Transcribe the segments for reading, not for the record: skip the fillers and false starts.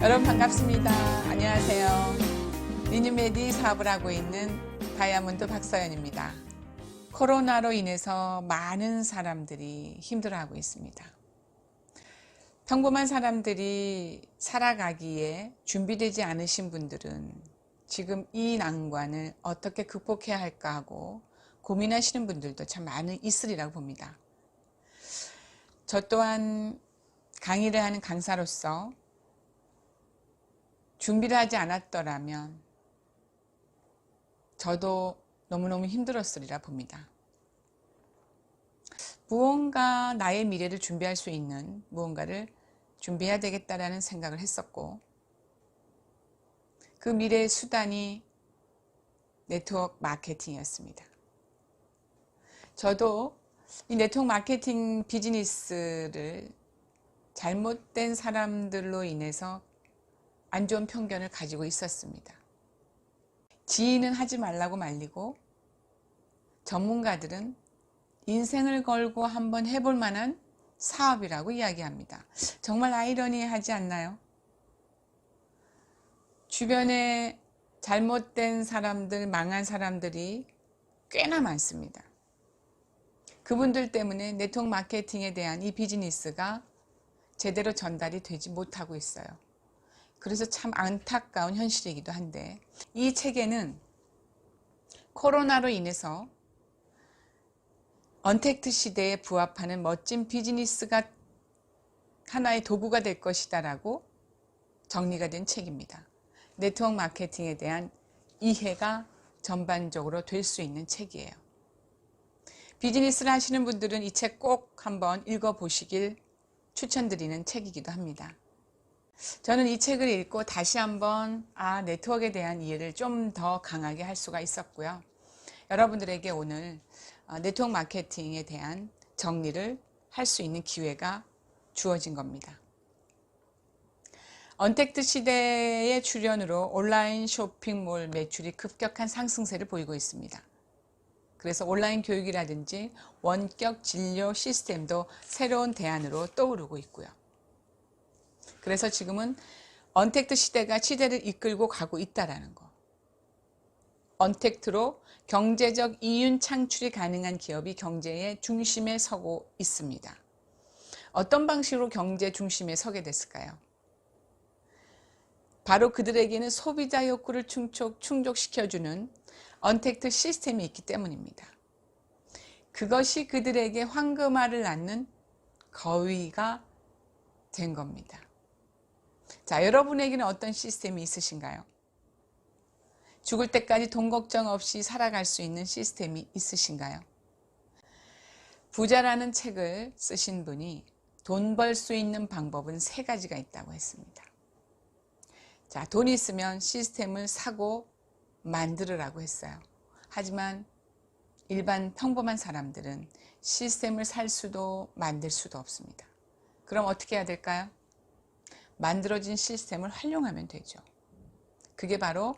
여러분 반갑습니다. 안녕하세요. 리뉴메디 사업을 하고 있는 다이아몬드 박서연입니다. 코로나로 인해서 많은 사람들이 힘들어하고 있습니다. 평범한 사람들이 살아가기에 준비되지 않으신 분들은 지금 이 난관을 어떻게 극복해야 할까 하고 고민하시는 분들도 참 많이 있으리라고 봅니다. 저 또한 강의를 하는 강사로서 준비를 하지 않았더라면 저도 너무너무 힘들었으리라 봅니다. 무언가 나의 미래를 준비할 수 있는 무언가를 준비해야 되겠다라는 생각을 했었고, 그 미래의 수단이 네트워크 마케팅이었습니다. 저도 이 네트워크 마케팅 비즈니스를 잘못된 사람들로 인해서 안 좋은 편견을 가지고 있었습니다. 지인은 하지 말라고 말리고 전문가들은 인생을 걸고 한번 해볼 만한 사업이라고 이야기합니다. 정말 아이러니하지 않나요? 주변에 잘못된 사람들, 망한 사람들이 꽤나 많습니다. 그분들 때문에 네트워크 마케팅에 대한 이 비즈니스가 제대로 전달이 되지 못하고 있어요. 그래서 참 안타까운 현실이기도 한데, 이 책에는 코로나로 인해서 언택트 시대에 부합하는 멋진 비즈니스가 하나의 도구가 될 것이다 라고 정리가 된 책입니다. 네트워크 마케팅에 대한 이해가 전반적으로 될 수 있는 책이에요. 비즈니스를 하시는 분들은 이 책 꼭 한번 읽어보시길 추천드리는 책이기도 합니다. 저는 이 책을 읽고 다시 한번 네트워크에 대한 이해를 좀 더 강하게 할 수가 있었고요. 여러분들에게 오늘 네트워크 마케팅에 대한 정리를 할 수 있는 기회가 주어진 겁니다. 언택트 시대의 출현으로 온라인 쇼핑몰 매출이 급격한 상승세를 보이고 있습니다. 그래서 온라인 교육이라든지 원격 진료 시스템도 새로운 대안으로 떠오르고 있고요. 그래서 지금은 언택트 시대가 시대를 이끌고 가고 있다는 거. 언택트로 경제적 이윤 창출이 가능한 기업이 경제의 중심에 서고 있습니다. 어떤 방식으로 경제 중심에 서게 됐을까요? 바로 그들에게는 소비자 욕구를 충족시켜주는 언택트 시스템이 있기 때문입니다. 그것이 그들에게 황금알을 낳는 거위가 된 겁니다. 자, 여러분에게는 어떤 시스템이 있으신가요? 죽을 때까지 돈 걱정 없이 살아갈 수 있는 시스템이 있으신가요? 부자라는 책을 쓰신 분이 돈 벌 수 있는 방법은 3가지가 있다고 했습니다. 자, 돈이 있으면 시스템을 사고 만들으라고 했어요. 하지만 일반 평범한 사람들은 시스템을 살 수도 만들 수도 없습니다. 그럼 어떻게 해야 될까요? 만들어진 시스템을 활용하면 되죠. 그게 바로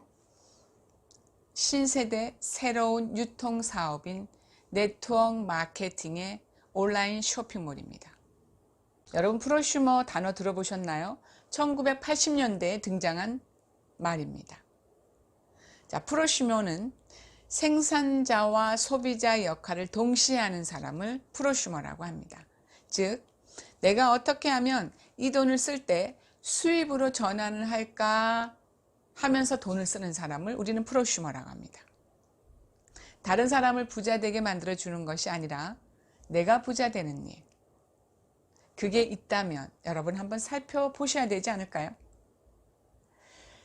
신세대 새로운 유통사업인 네트워크 마케팅의 온라인 쇼핑몰입니다. 여러분 프로슈머 단어 들어보셨나요? 1980년대에 등장한 말입니다. 자, 프로슈머는 생산자와 소비자 역할을 동시에 하는 사람을 프로슈머라고 합니다. 즉, 내가 어떻게 하면 이 돈을 쓸 때 수입으로 전환을 할까 하면서 돈을 쓰는 사람을 우리는 프로슈머라고 합니다. 다른 사람을 부자 되게 만들어주는 것이 아니라 내가 부자 되는 일, 그게 있다면 여러분 한번 살펴보셔야 되지 않을까요?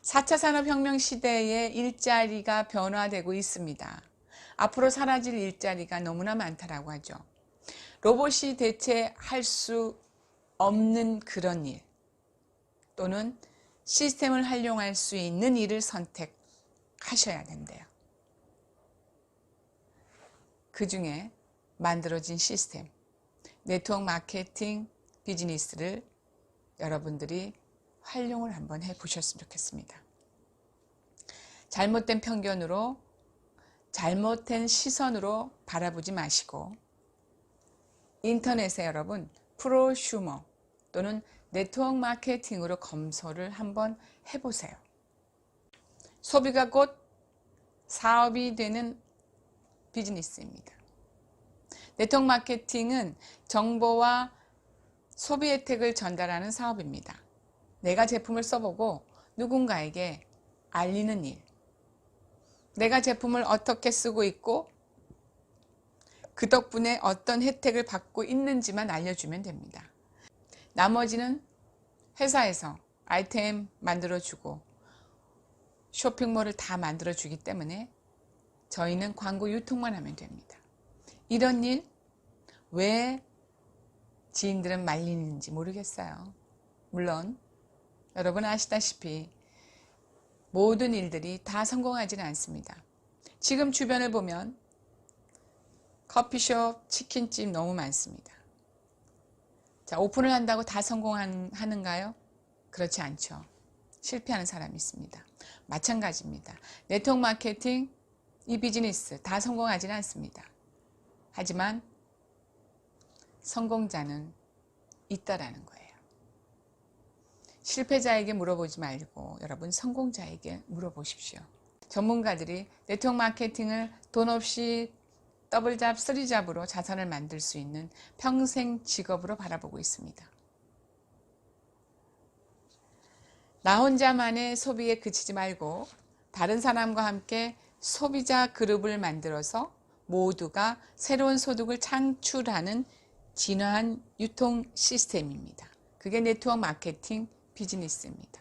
4차 산업혁명 시대에 일자리가 변화되고 있습니다. 앞으로 사라질 일자리가 너무나 많다라고 하죠. 로봇이 대체할 수 없는 그런 일, 또는 시스템을 활용할 수 있는 일을 선택하셔야 된대요. 그 중에 만들어진 시스템, 네트워크 마케팅 비즈니스를 여러분들이 활용을 한번 해보셨으면 좋겠습니다. 잘못된 편견으로, 잘못된 시선으로 바라보지 마시고 인터넷에 여러분 프로슈머 또는 네트워크 마케팅으로 검소를 한번 해보세요. 소비가 곧 사업이 되는 비즈니스입니다. 네트워크 마케팅은 정보와 소비 혜택을 전달하는 사업입니다. 내가 제품을 써보고 누군가에게 알리는 일, 내가 제품을 어떻게 쓰고 있고 그 덕분에 어떤 혜택을 받고 있는지만 알려주면 됩니다. 나머지는 회사에서 아이템 만들어주고 쇼핑몰을 다 만들어주기 때문에 저희는 광고 유통만 하면 됩니다. 이런 일 왜 지인들은 말리는지 모르겠어요. 물론 여러분 아시다시피 모든 일들이 다 성공하지는 않습니다. 지금 주변을 보면 커피숍, 치킨집 너무 많습니다. 자, 오픈을 한다고 다 성공하는가요? 그렇지 않죠. 실패하는 사람이 있습니다. 마찬가지입니다. 네트워크 마케팅, 이 비즈니스 다 성공하지는 않습니다. 하지만 성공자는 있다라는 거예요. 실패자에게 물어보지 말고 여러분 성공자에게 물어보십시오. 전문가들이 네트워크 마케팅을 돈 없이 더블잡, 쓰리잡으로 자산을 만들 수 있는 평생 직업으로 바라보고 있습니다. 나 혼자만의 소비에 그치지 말고 다른 사람과 함께 소비자 그룹을 만들어서 모두가 새로운 소득을 창출하는 진화한 유통 시스템입니다. 그게 네트워크 마케팅 비즈니스입니다.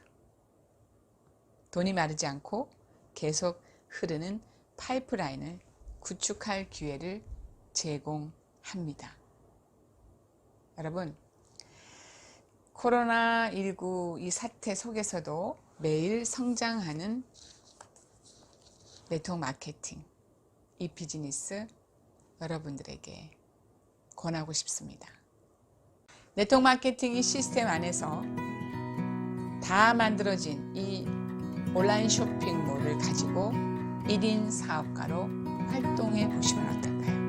돈이 마르지 않고 계속 흐르는 파이프라인을 구축할 기회를 제공합니다. 여러분, 코로나19 이 사태 속에서도 매일 성장하는 네트워크 마케팅, 이 비즈니스 여러분들에게 권하고 싶습니다. 네트워크 마케팅 이 시스템 안에서 다 만들어진 이 온라인 쇼핑몰을 가지고 1인 사업가로 활동해 보시면 어떨까요?